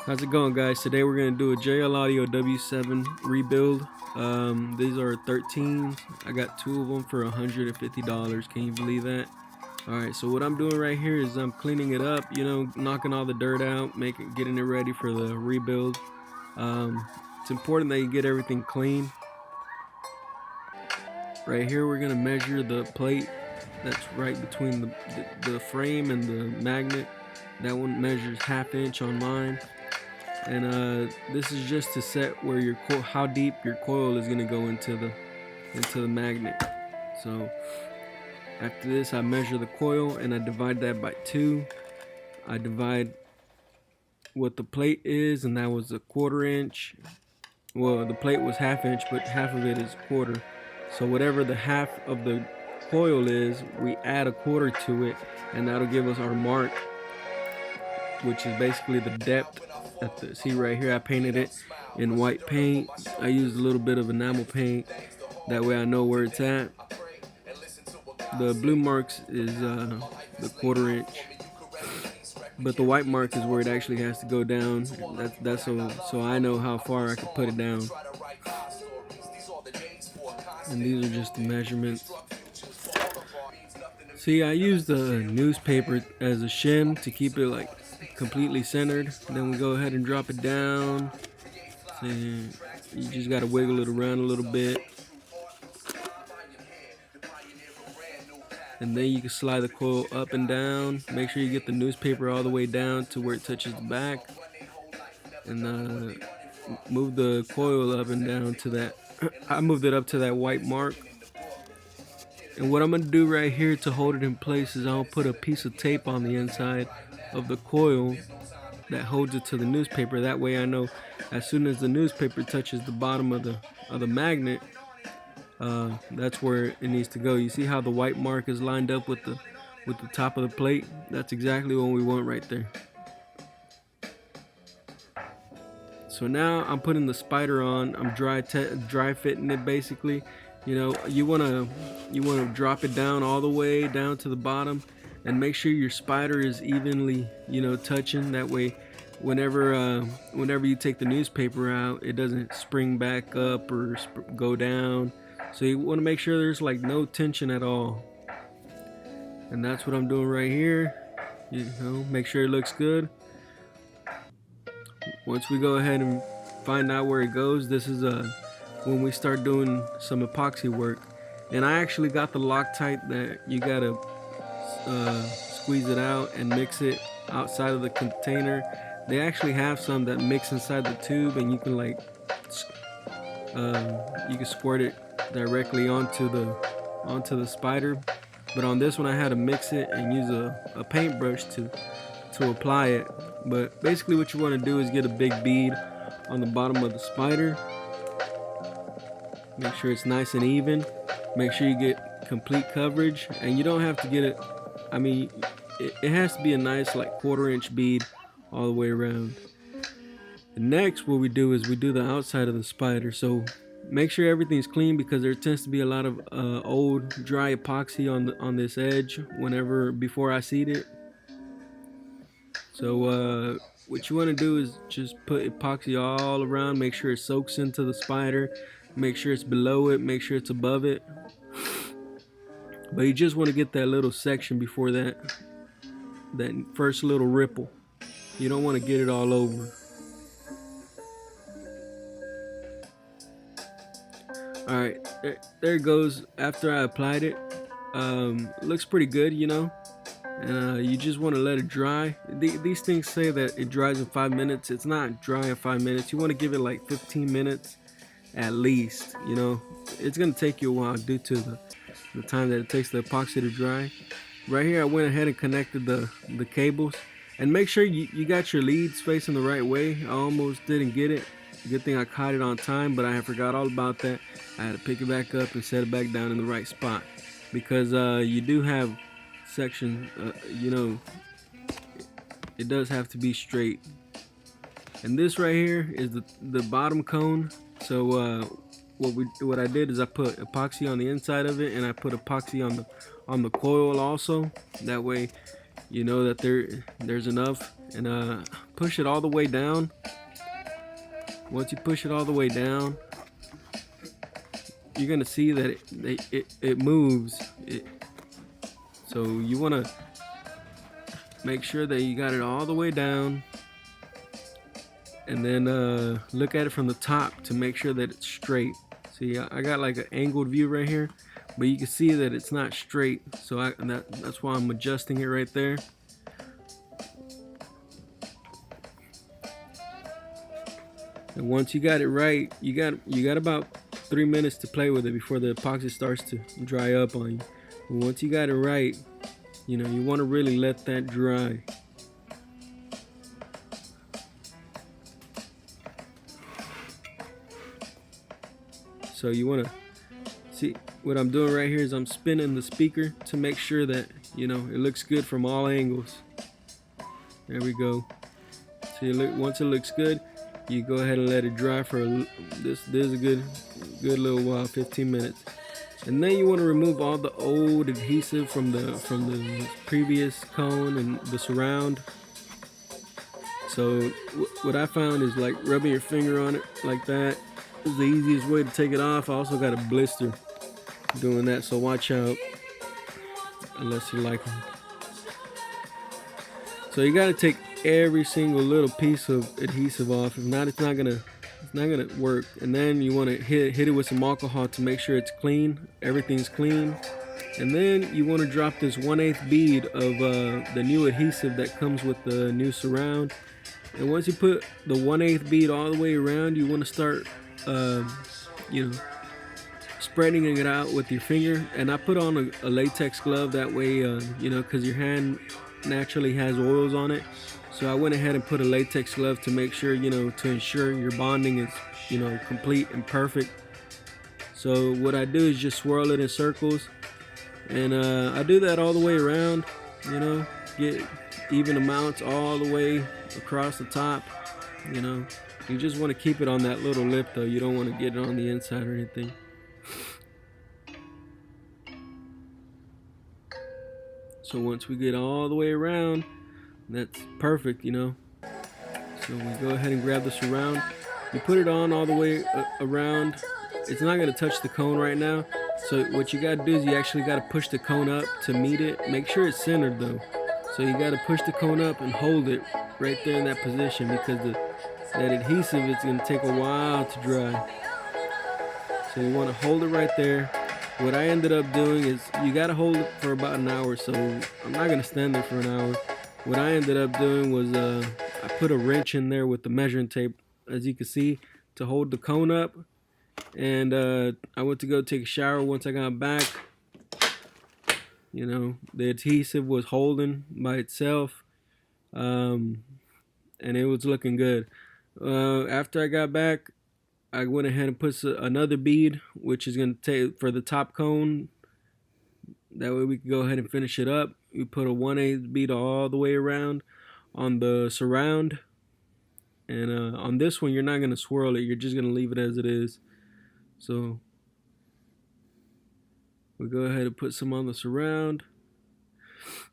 How's it going, guys? Today we're going to do a JL Audio W7 rebuild. These are 13s. I got two of them for $150. Can you believe that? Alright, so what I'm doing right here is I'm cleaning it up, knocking all the dirt out, getting it ready for the rebuild. It's important that you get everything clean. Right here we're going to measure the plate that's right between the frame and the magnet. That one measures 1/2 inch on mine. And this is just to set where how deep your coil is going to go into the magnet. So after this, I measure the coil and I divide that by 2. I divide what the plate is, and that was a 1/4 inch. Well, the plate was 1/2 inch, but half of it is 1/4. So whatever the half of the coil is, we add a 1/4 to it, and that'll give us our mark, which is basically the depth. See right here, I painted it in white paint. I used a little bit of enamel paint, that way I know where it's at. The blue marks is the 1/4 inch, but the white mark is where it actually has to go down. That's so I know how far I can put it down. And these are just the measurements. See, I used the newspaper as a shim to keep it like completely centered. Then we go ahead and drop it down. See, you just got to wiggle it around a little bit, and then you can slide the coil up and down. Make sure you get the newspaper all the way down to where it touches the back, and move the coil up and down to that. I moved it up to that white mark. And what I'm going to do right here to hold it in place is I'll put a piece of tape on the inside of the coil that holds it to the newspaper. That way I know as soon as the newspaper touches the bottom of the magnet, that's where it needs to go. You see how the white mark is lined up with the top of the plate? That's exactly what we want right there. So now I'm putting the spider on. I'm dry fitting it basically. You wanna drop it down all the way down to the bottom, and make sure your spider is evenly, touching. That way, whenever you take the newspaper out, it doesn't spring back up or go down. So you want to make sure there's like no tension at all. And that's what I'm doing right here. Make sure it looks good. Once we go ahead and find out where it goes, this is when we start doing some epoxy work. And I actually got the Loctite that you gotta squeeze it out and mix it outside of the container. They actually have some that mix inside the tube, and you can squirt it directly onto the spider. But on this one I had to mix it and use a paintbrush to apply it. But basically what you want to do is get a big bead on the bottom of the spider. Make sure it's nice and even. Make sure you get complete coverage, and you don't have to get it. I mean, it has to be a nice like 1/4 inch bead all the way around. And next, what we do is we do the outside of the spider. So make sure everything's clean, because there tends to be a lot of old dry epoxy on this edge before I seed it. So what you want to do is just put epoxy all around. Make sure it soaks into the spider. Make sure it's below it. Make sure it's above it. But you just want to get that little section before that first little ripple. You don't want to get it all over. Alright, there it goes. After I applied it, looks pretty good, and you just want to let it dry. These things say that it dries in 5 minutes. It's not dry in 5 minutes. You want to give it like 15 minutes at least. It's gonna take you a while due to the time that it takes the epoxy to dry. Right here I went ahead and connected the cables, and make sure you got your leads facing the right way. I almost didn't get it. Good thing I caught it on time, but I forgot all about that. I had to pick it back up and set it back down in the right spot, because you do have section, it does have to be straight. And this right here is the bottom cone. So what I did is I put epoxy on the inside of it, and I put epoxy on the coil also. That way you know that there's enough. and push it all the way down. Once you push it all the way down, you're gonna see that it moves. So you want to make sure that you got it all the way down, and then look at it from the top to make sure that it's straight. See, I got like an angled view right here, but you can see that it's not straight, so that's why I'm adjusting it right there. And once you got it right, you got about 3 minutes to play with it before the epoxy starts to dry up on you. But once you got it right, you know, you want to really let that dry. So you want to see what I'm doing right here is I'm spinning the speaker to make sure that, you know, it looks good from all angles. There we go. See, once it looks good, you go ahead and let it dry for this is a good little while, 15 minutes. And then you want to remove all the old adhesive from the previous cone and the surround. So what I found is like rubbing your finger on it like that is the easiest way to take it off. I also got a blister doing that, so watch out unless you like them. So you got to take every single little piece of adhesive off. If not, it's not gonna work. And then you want to hit it with some alcohol to make sure it's clean, everything's clean. And then you want to drop this 1/8 bead of the new adhesive that comes with the new surround. And once you put the 1/8 bead all the way around, you want to start you know, spreading it out with your finger. And I put on a latex glove, that way you know, because your hand naturally has oils on it. So I went ahead and put a latex glove to make sure, you know, to ensure your bonding is, you know, complete and perfect. So what I do is just swirl it in circles, and I do that all the way around, you know, get even amounts all the way across the top. You know, you just want to keep it on that little lip though, you don't want to get it on the inside or anything. So once we get all the way around, that's perfect, you know. So we go ahead and grab the surround. You put it on all the way around. It's not going to touch the cone right now. So what you got to do is you actually got to push the cone up to meet it. Make sure it's centered though. So you got to push the cone up and hold it right there in that position, because that adhesive is going to take a while to dry. So you want to hold it right there. What I ended up doing is you got to hold it for about an hour. So I'm not going to stand there for an hour. What I ended up doing was I put a wrench in there with the measuring tape, as you can see, to hold the cone up. And I went to go take a shower. Once I got back, you know, the adhesive was holding by itself, and it was looking good. After I got back, I went ahead and put another bead, which is going to take for the top cone. That way we can go ahead and finish it up. We put a 1/8 bead all the way around on the surround. And on this one, you're not going to swirl it. You're just going to leave it as it is. So we go ahead and put some on the surround.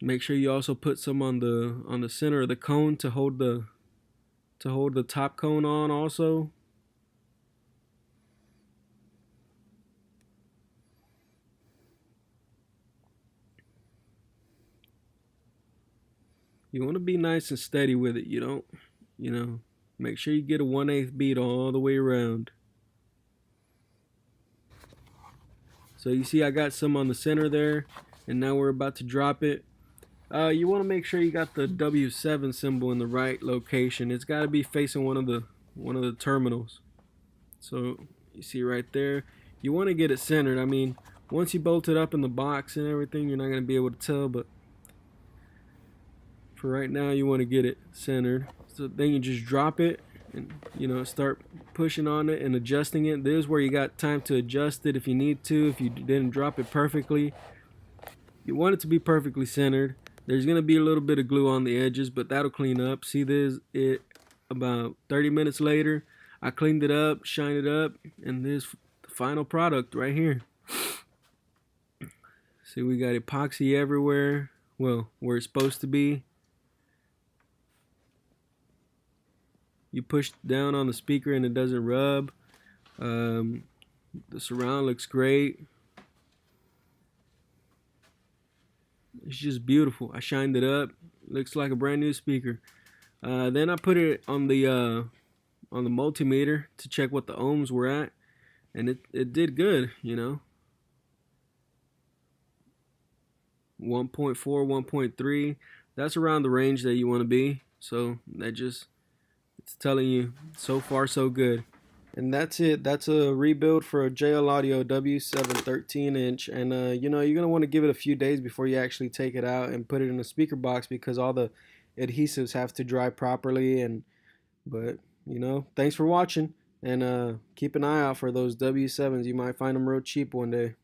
Make sure you also put some on the center of the cone to hold the top cone on also. You want to be nice and steady with it. You don't, you know, make sure you get a 1/8 bead all the way around. So you see I got some on the center there, and now we're about to drop it. You want to make sure you got the W7 symbol in the right location. It's got to be facing one of the terminals. So you see right there, you want to get it centered. I mean, once you bolt it up in the box and everything, you're not going to be able to tell, but for right now you want to get it centered. So then you just drop it and, you know, start pushing on it and adjusting it. This is where you got time to adjust it if you need to, if you didn't drop it perfectly. You want it to be perfectly centered. There's going to be a little bit of glue on the edges, but that'll clean up. See, this it about 30 minutes later, I cleaned it up, shined it up, and this is the final product right here. See, we got epoxy everywhere, well, where it's supposed to be. You push down on the speaker and it doesn't rub. The surround looks great. It's just beautiful. I shined it up. Looks like a brand new speaker. Then I put it on the multimeter to check what the ohms were at, and it did good, you know. 1.4, 1.3. That's around the range that you want to be. So it's telling you so far so good. And that's it. That's a rebuild for a JL Audio W7 13-inch. And you know, you're gonna want to give it a few days before you actually take it out and put it in a speaker box, because all the adhesives have to dry properly. But you know, thanks for watching, and keep an eye out for those W7s. You might find them real cheap one day.